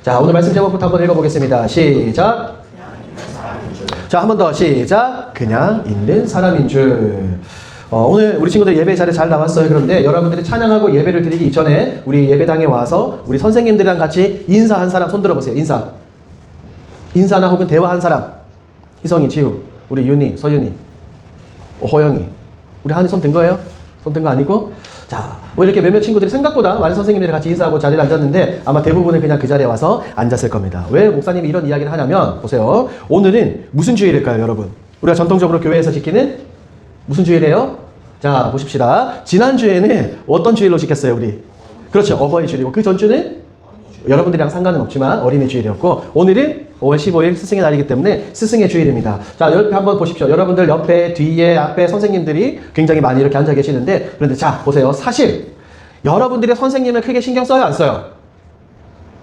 자, 오늘 말씀 제목부터 한번 읽어보겠습니다. 시작. 자, 한 번 더 시작. 그냥 있는 사람인 줄. 오늘 우리 친구들 예배 자리에 잘 나왔어요. 그런데 여러분들이 찬양하고 예배를 드리기 이전에 우리 예배당에 와서 우리 선생님들이랑 같이 인사한 사람 손 들어보세요. 인사나 혹은 대화한 사람. 희성이, 지우, 우리 윤이, 서윤이, 호영이. 우리 한이 손 든 거예요? 손 든 거 아니고? 자, 뭐 이렇게 몇몇 친구들이 생각보다 많은 선생님들이 같이 인사하고 자리에 앉았는데 아마 대부분은 그냥 그 자리에 와서 앉았을 겁니다. 왜 목사님이 이런 이야기를 하냐면, 보세요. 오늘은 무슨 주일일까요, 여러분? 우리가 전통적으로 교회에서 지키는 무슨 주일이에요? 자, 보십시다. 지난주에는 어떤 주일로 지켰어요, 우리? 그렇죠. 어버이 주일이고, 그 전주는 여러분들이랑 상관은 없지만 어린이 주일이었고, 오늘은 5월 15일 스승의 날이기 때문에 스승의 주일입니다. 자, 옆에 한번 보십시오. 여러분들 옆에, 뒤에, 앞에 선생님들이 굉장히 많이 이렇게 앉아 계시는데, 그런데 자, 보세요. 사실 여러분들의 선생님을 크게 신경 써요, 안 써요?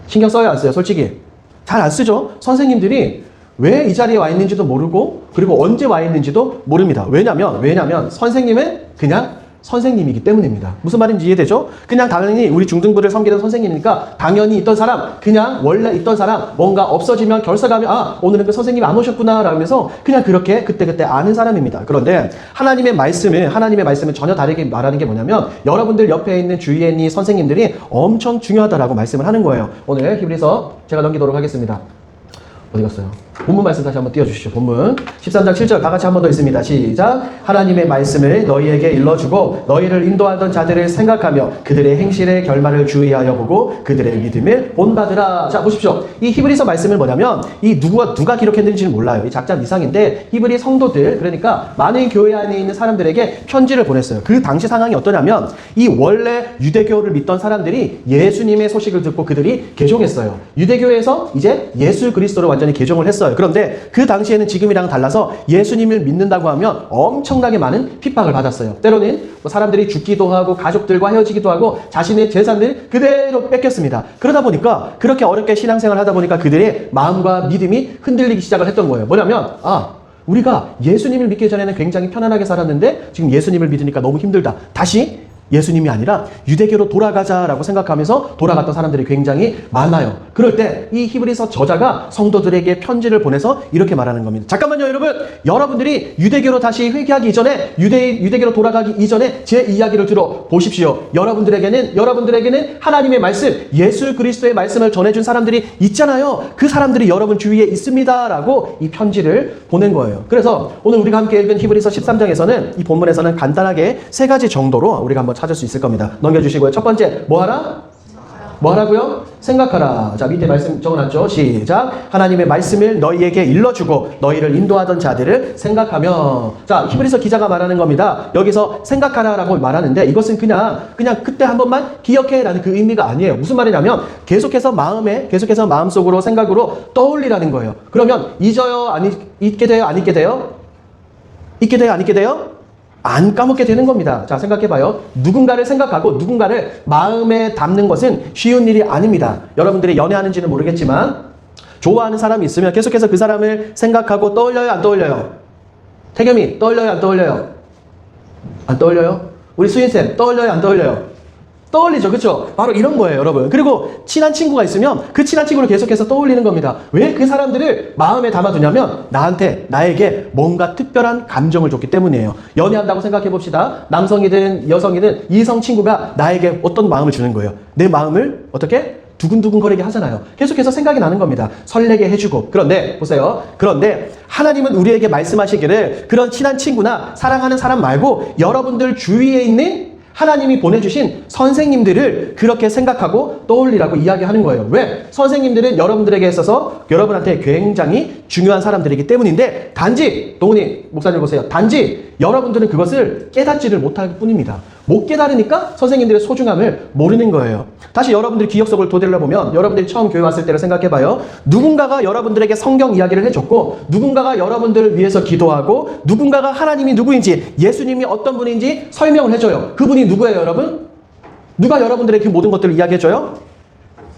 신경 써요, 안 써요? 솔직히 잘 안 쓰죠? 선생님들이 왜 이 자리에 와 있는지도 모르고, 그리고 언제 와 있는지도 모릅니다. 왜냐면 선생님은 그냥 선생님이기 때문입니다. 무슨 말인지 이해되죠? 그냥 당연히 우리 중등부를 섬기는 선생님이니까 당연히 있던 사람, 그냥 원래 있던 사람, 뭔가 없어지면 결석하면 오늘은 그 선생님이 안 오셨구나 라면서 그냥 그렇게 그때그때 아는 사람입니다. 그런데 하나님의 말씀은 전혀 다르게 말하는 게 뭐냐면, 여러분들 옆에 있는 주위에 있는 선생님들이 엄청 중요하다라고 말씀을 하는 거예요. 오늘 히브리서 제가 넘기도록 하겠습니다. 어디 갔어요? 본문 말씀 다시 한번 띄워주시죠. 본문 13장 7절 다 같이 한번 더 있습니다. 시작. 하나님의 말씀을 너희에게 일러주고 너희를 인도하던 자들을 생각하며 그들의 행실의 결말을 주의하여 보고 그들의 믿음을 본받으라. 자, 보십시오. 이 히브리서 말씀을 뭐냐면, 이 누가 기록했는지는 몰라요. 이 작자 이상인데 히브리 성도들, 그러니까 많은 교회 안에 있는 사람들에게 편지를 보냈어요. 그 당시 상황이 어떠냐면, 이 원래 유대교를 믿던 사람들이 예수님의 소식을 듣고 그들이 개종했어요. 유대교에서 이제 예수 그리스도를 완전히 개종을 했어요. 그런데 그 당시에는 지금이랑 달라서 예수님을 믿는다고 하면 엄청나게 많은 핍박을 받았어요. 때로는 사람들이 죽기도 하고 가족들과 헤어지기도 하고 자신의 재산을 그대로 뺏겼습니다. 그러다 보니까 그렇게 어렵게 신앙생활을 하다 보니까 그들의 마음과 믿음이 흔들리기 시작을 했던 거예요. 뭐냐면, 우리가 예수님을 믿기 전에는 굉장히 편안하게 살았는데 지금 예수님을 믿으니까 너무 힘들다. 다시 예수님이 아니라 유대교로 돌아가자라고 생각하면서 돌아갔던 사람들이 굉장히 많아요. 그럴 때 이 히브리서 저자가 성도들에게 편지를 보내서 이렇게 말하는 겁니다. 잠깐만요, 여러분들이 유대교로 다시 회귀하기 이전에, 유대교로 돌아가기 이전에 제 이야기를 들어보십시오. 여러분들에게는 하나님의 말씀, 예수 그리스도의 말씀을 전해준 사람들이 있잖아요. 그 사람들이 여러분 주위에 있습니다 라고 이 편지를 보낸 거예요. 그래서 오늘 우리가 함께 읽은 히브리서 13장에서는 이 본문에서는 간단하게 3가지 정도로 우리가 한번 찾을 수 있을 겁니다. 넘겨주시고요. 첫 번째, 뭐 하라고요? 생각하라. 자, 밑에 말씀 적어놨죠? 시작. 하나님의 말씀을 너희에게 일러주고 너희를 인도하던 자들을 생각하며. 자, 히브리서 기자가 말하는 겁니다. 여기서 생각하라라고 말하는데 이것은 그냥 그때 한 번만 기억해라는 그 의미가 아니에요. 무슨 말이냐면 계속해서 마음속으로 생각으로 떠올리라는 거예요. 그러면 잊어요? 잊게 돼요? 안 잊게 돼요? 잊게 돼요? 안 잊게 돼요? 안 까먹게 되는 겁니다. 자, 생각해봐요. 누군가를 생각하고 누군가를 마음에 담는 것은 쉬운 일이 아닙니다. 여러분들이 연애하는지는 모르겠지만 좋아하는 사람이 있으면 계속해서 그 사람을 생각하고 떠올려요? 안 떠올려요? 태겸이 떠올려요? 안 떠올려요? 안 떠올려요? 우리 수인쌤 떠올려요? 안 떠올려요? 떠올리죠. 그렇죠? 바로 이런 거예요, 여러분. 그리고 친한 친구가 있으면 그 친한 친구를 계속해서 떠올리는 겁니다. 왜 그 사람들을 마음에 담아두냐면 나에게 뭔가 특별한 감정을 줬기 때문이에요. 연애한다고 생각해 봅시다. 남성이든 여성이든 이성 친구가 나에게 어떤 마음을 주는 거예요. 내 마음을 어떻게? 두근두근 거리게 하잖아요. 계속해서 생각이 나는 겁니다. 설레게 해주고. 그런데 보세요. 하나님은 우리에게 말씀하시기를 그런 친한 친구나 사랑하는 사람 말고 여러분들 주위에 있는 하나님이 보내주신 선생님들을 그렇게 생각하고 떠올리라고 이야기하는 거예요. 왜? 선생님들은 여러분들에게 있어서 여러분한테 굉장히 중요한 사람들이기 때문인데, 단지 동훈이 목사님 보세요. 단지 여러분들은 그것을 깨닫지를 못할 뿐입니다. 못 깨달으니까 선생님들의 소중함을 모르는 거예요. 다시 여러분들이 기억 속을 되돌려보면 여러분들이 처음 교회 왔을 때를 생각해봐요. 누군가가 여러분들에게 성경 이야기를 해줬고, 누군가가 여러분들을 위해서 기도하고, 누군가가 하나님이 누구인지, 예수님이 어떤 분인지 설명을 해줘요. 그분이 누구예요, 여러분? 누가 여러분들에게 그 모든 것들을 이야기해줘요?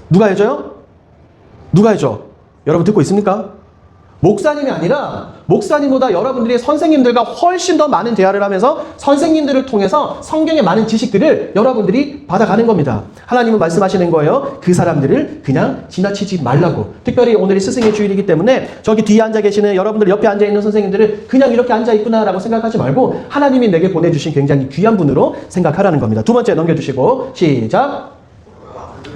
누가 해줘요? 누가 해줘? 여러분 듣고 있습니까? 목사님이 아니라 목사님보다 여러분들이 선생님들과 훨씬 더 많은 대화를 하면서 선생님들을 통해서 성경의 많은 지식들을 여러분들이 받아가는 겁니다. 하나님은 말씀하시는 거예요. 그 사람들을 그냥 지나치지 말라고. 특별히 오늘이 스승의 주일이기 때문에 저기 뒤에 앉아 계시는 여러분들 옆에 앉아 있는 선생님들을 그냥 이렇게 앉아 있구나라고 생각하지 말고 하나님이 내게 보내주신 굉장히 귀한 분으로 생각하라는 겁니다. 두 번째 넘겨주시고 시작.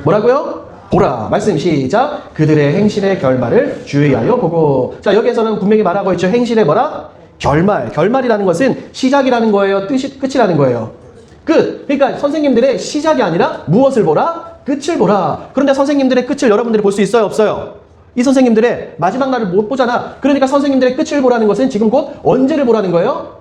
뭐라고요? 보라. 말씀 시작. 그들의 행실의 결말을 주의하여 보고. 자, 여기에서는 분명히 말하고 있죠. 행실의 뭐라? 결말. 결말이라는 것은 시작이라는 거예요? 끝이라는 거예요? 끝. 그러니까 선생님들의 시작이 아니라 무엇을 보라? 끝을 보라. 그런데 선생님들의 끝을 여러분들이 볼 수 있어요? 없어요? 이 선생님들의 마지막 날을 못 보잖아. 그러니까 선생님들의 끝을 보라는 것은 지금 곧 언제를 보라는 거예요?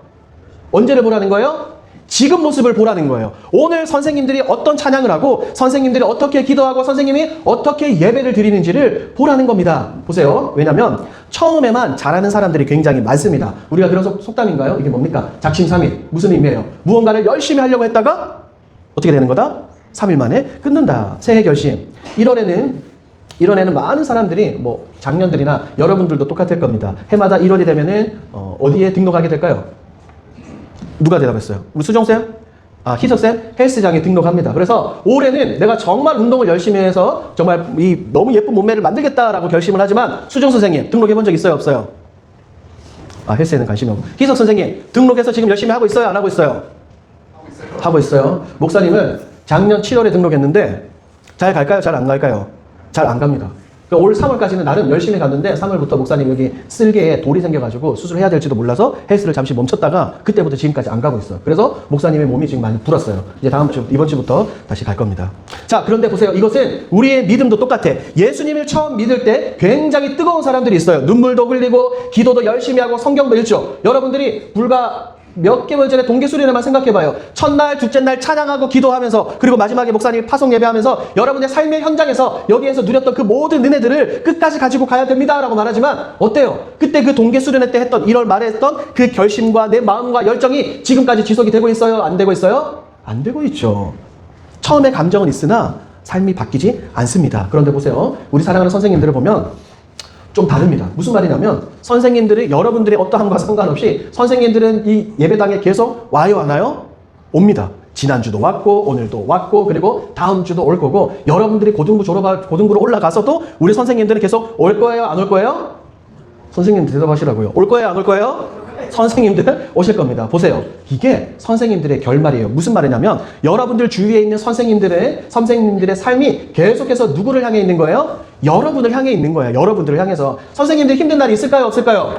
언제를 보라는 거예요? 지금 모습을 보라는 거예요. 오늘 선생님들이 어떤 찬양을 하고 선생님들이 어떻게 기도하고 선생님이 어떻게 예배를 드리는지를 보라는 겁니다. 보세요. 왜냐하면 처음에만 잘하는 사람들이 굉장히 많습니다. 우리가 그런 속담인가요? 이게 뭡니까? 작심삼일. 무슨 의미예요? 무언가를 열심히 하려고 했다가 어떻게 되는 거다? 3일 만에 끊는다. 새해 결심. 1월에는 많은 사람들이 뭐 작년들이나 여러분들도 똑같을 겁니다. 해마다 1월이 되면은 어디에 등록하게 될까요? 누가 대답했어요? 우리 수정쌤? 희석쌤? 헬스장에 등록합니다. 그래서 올해는 내가 정말 운동을 열심히 해서 정말 이 너무 예쁜 몸매를 만들겠다라고 결심을 하지만 수정 선생님 등록해 본 적 있어요? 없어요? 헬스에는 관심이 없고. 희석 선생님 등록해서 지금 열심히 하고 있어요? 안 하고 있어요? 하고 있어요. 목사님은 작년 7월에 등록했는데 잘 갈까요? 잘 안 갈까요? 잘 안 갑니다. 올 3월까지는 나름 열심히 갔는데 3월부터 목사님 여기 쓸개에 돌이 생겨가지고 수술해야 될지도 몰라서 헬스를 잠시 멈췄다가 그때부터 지금까지 안 가고 있어요. 그래서 목사님의 몸이 지금 많이 불었어요. 이제 이번 주부터 다시 갈 겁니다. 자, 그런데 보세요. 이것은 우리의 믿음도 똑같아. 예수님을 처음 믿을 때 굉장히 뜨거운 사람들이 있어요. 눈물도 흘리고 기도도 열심히 하고 성경도 읽죠. 여러분들이 불과 몇 개월 전에 동계수련회만 생각해봐요. 첫날, 둘째 날 찬양하고 기도하면서 그리고 마지막에 목사님이 파송 예배하면서 여러분의 삶의 현장에서 여기에서 누렸던 그 모든 은혜들을 끝까지 가지고 가야 됩니다 라고 말하지만 어때요? 그때 그 동계수련회 때 했던 1월 말에 했던 그 결심과 내 마음과 열정이 지금까지 지속이 되고 있어요? 안 되고 있어요? 안 되고 있죠. 처음에 감정은 있으나 삶이 바뀌지 않습니다. 그런데 보세요. 우리 사랑하는 선생님들을 보면 좀 다릅니다. 무슨 말이냐면 선생님들이 여러분들의 어떠함과 상관없이 선생님들은 이 예배당에 계속 와요 안 와요? 옵니다. 지난주도 왔고 오늘도 왔고 그리고 다음 주도 올 거고 여러분들이 고등부로 올라가서도 우리 선생님들은 계속 올 거예요? 안 올 거예요? 선생님 대답하시라고요. 올 거예요? 안 올 거예요? 선생님들 오실 겁니다. 보세요. 이게 선생님들의 결말이에요. 무슨 말이냐면 여러분들 주위에 있는 선생님들의 삶이 계속해서 누구를 향해 있는 거예요? 여러분을 향해 있는 거예요. 여러분들을 향해서. 선생님들 힘든 날이 있을까요? 없을까요?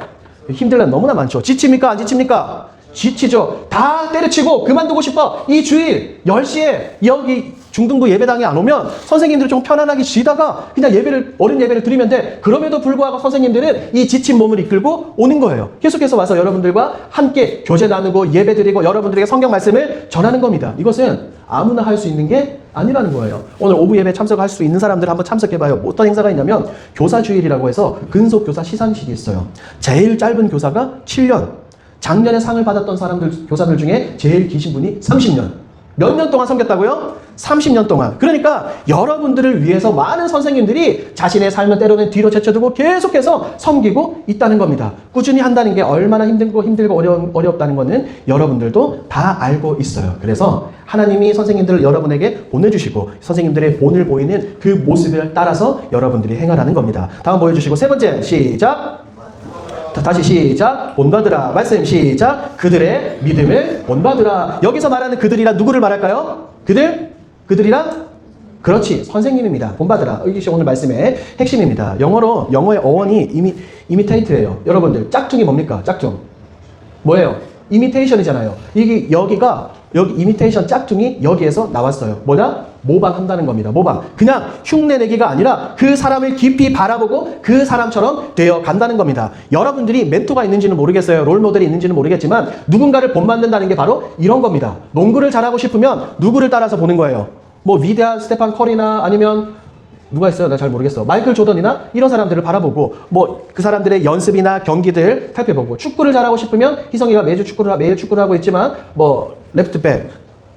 힘든 날 너무나 많죠. 지칩니까? 안 지칩니까? 지치죠. 다 때려치고 그만두고 싶어. 이 주일 10시에 여기 중등부 예배당에 안 오면 선생님들이 좀 편안하게 쉬다가 그냥 어린 예배를 드리면 돼. 그럼에도 불구하고 선생님들은 이 지친 몸을 이끌고 오는 거예요. 계속해서 와서 여러분들과 함께 교제 나누고 예배 드리고 여러분들에게 성경 말씀을 전하는 겁니다. 이것은 아무나 할 수 있는 게 아니라는 거예요. 오늘 오후 예배 참석할 수 있는 사람들 한번 참석해봐요. 어떤 행사가 있냐면 교사주일이라고 해서 근속교사 시상식이 있어요. 제일 짧은 교사가 7년. 작년에 상을 받았던 교사들 중에 제일 기신 분이 30년. 몇 년 동안 섬겼다고요? 30년 동안. 그러니까 여러분들을 위해서 많은 선생님들이 자신의 삶을 때로는 뒤로 제쳐두고 계속해서 섬기고 있다는 겁니다. 꾸준히 한다는 게 얼마나 힘들고 어렵다는 것은 여러분들도 다 알고 있어요. 그래서 하나님이 선생님들을 여러분에게 보내주시고 선생님들의 본을 보이는 그 모습을 따라서 여러분들이 행하라는 겁니다. 다음 보여주시고 세 번째 시작. 다시 시작. 본받으라. 말씀 시작. 그들의 믿음을 본받으라. 여기서 말하는 그들이라 누구를 말할까요? 그들이란? 그렇지. 선생님입니다. 본받으라. 이것이 오늘 말씀의 핵심입니다. 영어의 어원이 이미테이트예요. 여러분들 짝퉁이 뭡니까? 짝퉁. 뭐예요? 이미테이션이잖아요. 여기 이미테이션 짝퉁이 여기에서 나왔어요. 뭐냐? 모방한다는 겁니다. 모방. 그냥 흉내내기가 아니라 그 사람을 깊이 바라보고 그 사람처럼 되어 간다는 겁니다. 여러분들이 멘토가 있는지는 모르겠어요. 롤모델이 있는지는 모르겠지만 누군가를 본받는다는 게 바로 이런 겁니다. 농구를 잘하고 싶으면 누구를 따라서 보는 거예요. 뭐 위대한 스테판 커리나 아니면 누가 있어요? 나 잘 모르겠어. 마이클 조던이나 이런 사람들을 바라보고 뭐 그 사람들의 연습이나 경기들 살펴보고 축구를 잘하고 싶으면 희성이가 매일 축구를 하고 있지만 뭐 레프트백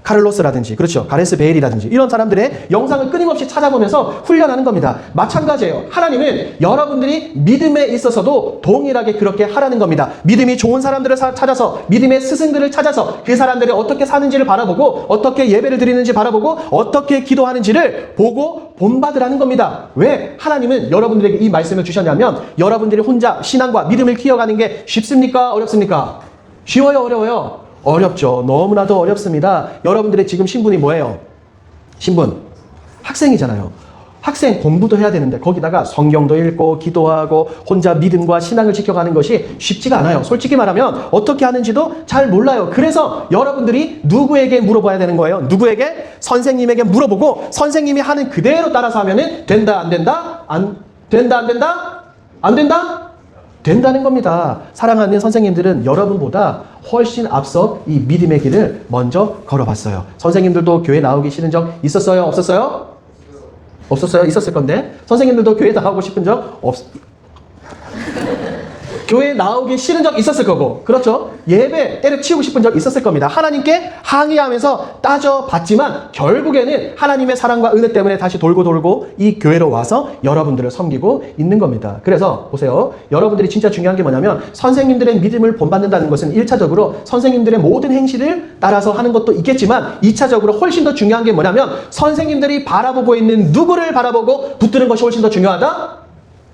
카를로스라든지, 그렇죠, 가레스 베일이라든지 이런 사람들의 영상을 끊임없이 찾아보면서 훈련하는 겁니다. 마찬가지예요. 하나님은 여러분들이 믿음에 있어서도 동일하게 그렇게 하라는 겁니다. 믿음이 좋은 사람들을 찾아서, 믿음의 스승들을 찾아서 그 사람들이 어떻게 사는지를 바라보고, 어떻게 예배를 드리는지 바라보고, 어떻게 기도하는지를 보고 본받으라는 겁니다. 왜 하나님은 여러분들에게 이 말씀을 주셨냐면, 여러분들이 혼자 신앙과 믿음을 키워가는 게 쉽습니까? 어렵습니까? 쉬워요? 어려워요? 어렵죠. 너무나도 어렵습니다. 여러분들의 지금 신분이 뭐예요? 신분. 학생이잖아요. 학생 공부도 해야 되는데 거기다가 성경도 읽고 기도하고 혼자 믿음과 신앙을 지켜가는 것이 쉽지가 않아요. 솔직히 말하면 어떻게 하는지도 잘 몰라요. 그래서 여러분들이 누구에게 물어봐야 되는 거예요? 누구에게? 선생님에게 물어보고 선생님이 하는 그대로 따라서 하면은 된다, 안 된다? 안 된다, 안 된다? 안 된다? 된다는 겁니다. 사랑하는 선생님들은 여러분보다 훨씬 앞서 이 믿음의 길을 먼저 걸어봤어요. 선생님들도 교회 나오기 싫은 적 있었어요? 없었어요? 없었어요? 있었을 건데. 선생님들도 교회 나오고 싶은 적 교회 나오기 싫은 적 있었을 거고, 그렇죠? 예배 때려치우고 싶은 적 있었을 겁니다. 하나님께 항의하면서 따져봤지만 결국에는 하나님의 사랑과 은혜 때문에 다시 돌고 이 교회로 와서 여러분들을 섬기고 있는 겁니다. 그래서 보세요. 여러분들이 진짜 중요한 게 뭐냐면, 선생님들의 믿음을 본받는다는 것은 1차적으로 선생님들의 모든 행실을 따라서 하는 것도 있겠지만 2차적으로 훨씬 더 중요한 게 뭐냐면, 선생님들이 바라보고 있는 누구를 바라보고 붙드는 것이 훨씬 더 중요하다?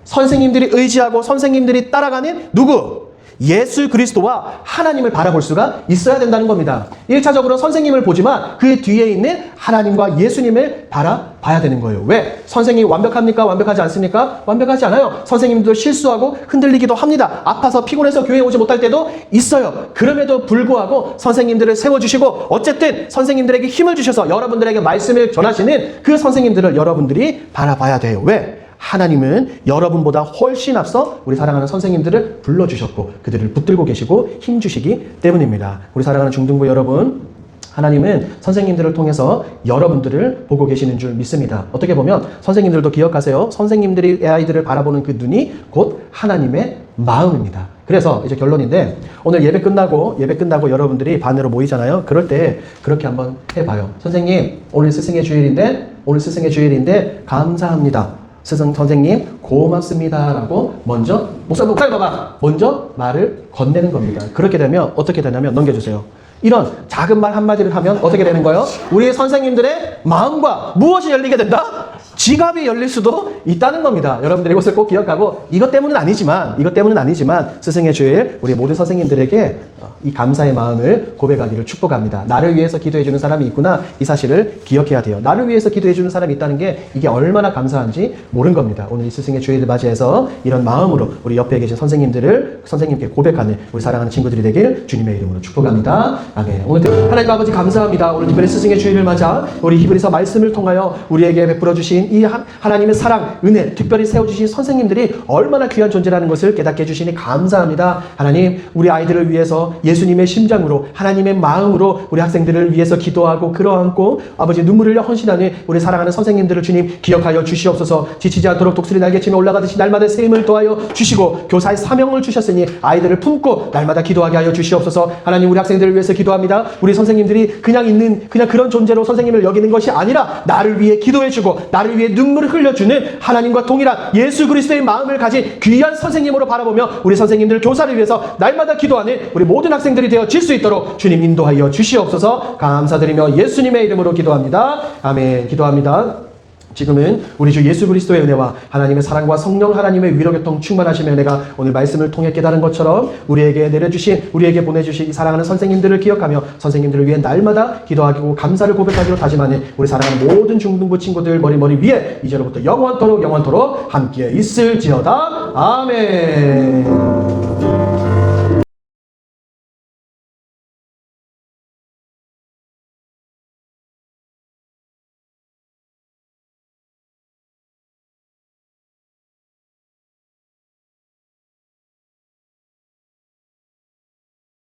선생님들이 의지하고 선생님들이 따라가는 누구? 예수 그리스도와 하나님을 바라볼 수가 있어야 된다는 겁니다. 1차적으로 선생님을 보지만 그 뒤에 있는 하나님과 예수님을 바라봐야 되는 거예요. 왜? 선생님이 완벽합니까? 완벽하지 않습니까? 완벽하지 않아요. 선생님도 실수하고 흔들리기도 합니다. 아파서 피곤해서 교회에 오지 못할 때도 있어요. 그럼에도 불구하고 선생님들을 세워주시고, 어쨌든 선생님들에게 힘을 주셔서 여러분들에게 말씀을 전하시는 그 선생님들을 여러분들이 바라봐야 돼요. 왜? 하나님은 여러분보다 훨씬 앞서 우리 사랑하는 선생님들을 불러주셨고 그들을 붙들고 계시고 힘주시기 때문입니다. 우리 사랑하는 중등부 여러분, 하나님은 선생님들을 통해서 여러분들을 보고 계시는 줄 믿습니다. 어떻게 보면 선생님들도 기억하세요. 선생님들이 아이들을 바라보는 그 눈이 곧 하나님의 마음입니다. 그래서 이제 결론인데, 오늘 예배 끝나고 여러분들이 반으로 모이잖아요. 그럴 때 그렇게 한번 해봐요. 선생님, 오늘 스승의 주일인데 감사합니다. 선생님 고맙습니다 라고 먼저 목사님 봐봐 먼저 말을 건네는 겁니다. 그렇게 되면 어떻게 되냐면, 넘겨주세요. 이런 작은 말 한마디를 하면 어떻게 되는 거예요? 우리 선생님들의 마음과 무엇이 열리게 된다? 지갑이 열릴 수도 있다는 겁니다. 여러분들이 이것을 꼭 기억하고, 이것 때문은 아니지만 스승의 주일 우리 모든 선생님들에게 이 감사의 마음을 고백하기를 축복합니다. 나를 위해서 기도해주는 사람이 있구나, 이 사실을 기억해야 돼요. 나를 위해서 기도해주는 사람이 있다는 게 이게 얼마나 감사한지 모르는 겁니다. 오늘 이 스승의 주일을 맞이해서 이런 마음으로 우리 옆에 계신 선생님께 고백하는 우리 사랑하는 친구들이 되길 주님의 이름으로 축복합니다. 아멘. 오늘 하나님 아버지 감사합니다. 오늘 특별히 스승의 주일을 맞아 우리 히브리서 말씀을 통하여 우리에게 베풀어 주신 이 하나님의 사랑, 은혜, 특별히 세워주신 선생님들이 얼마나 귀한 존재라는 것을 깨닫게 해주시니 감사합니다. 하나님, 우리 아이들을 위해서 예수님의 심장으로, 하나님의 마음으로 우리 학생들을 위해서 기도하고 끌어안고 아버지 눈물을 흘려 헌신하는 우리 사랑하는 선생님들을 주님 기억하여 주시옵소서. 지치지 않도록 독수리 날개치며 올라가듯이 날마다 새 힘을 더하여 주시고, 교사의 사명을 주셨으니 아이들을 품고 날마다 기도하게 하여 주시옵소서. 하나님, 우리 학생들을 위해서 기도합니다. 우리 선생님들이 그냥 그런 존재로 선생님을 여기는 것이 아니라 나를 위해 기도해주고 나를 위해 눈물을 흘려주는 하나님과 동일한 예수 그리스도의 마음을 가진 귀한 선생님으로 바라보며 우리 선생님들, 교사를 위해서 날마다 기도하는 우리 모든 학생들이 되어질 수 있도록 주님 인도하여 주시옵소서. 감사드리며 예수님의 이름으로 기도합니다. 아멘. 기도합니다. 지금은 우리 주 예수 그리스도의 은혜와 하나님의 사랑과 성령 하나님의 위로교통 충만하심의 은혜가 오늘 말씀을 통해 깨달은 것처럼 우리에게 보내주신 이 사랑하는 선생님들을 기억하며 선생님들을 위해 날마다 기도하고 감사를 고백하기로 다짐하는 우리 사랑하는 모든 중등부 친구들 머리 위에 이제로부터 영원토록 함께 있을지어다. 아멘.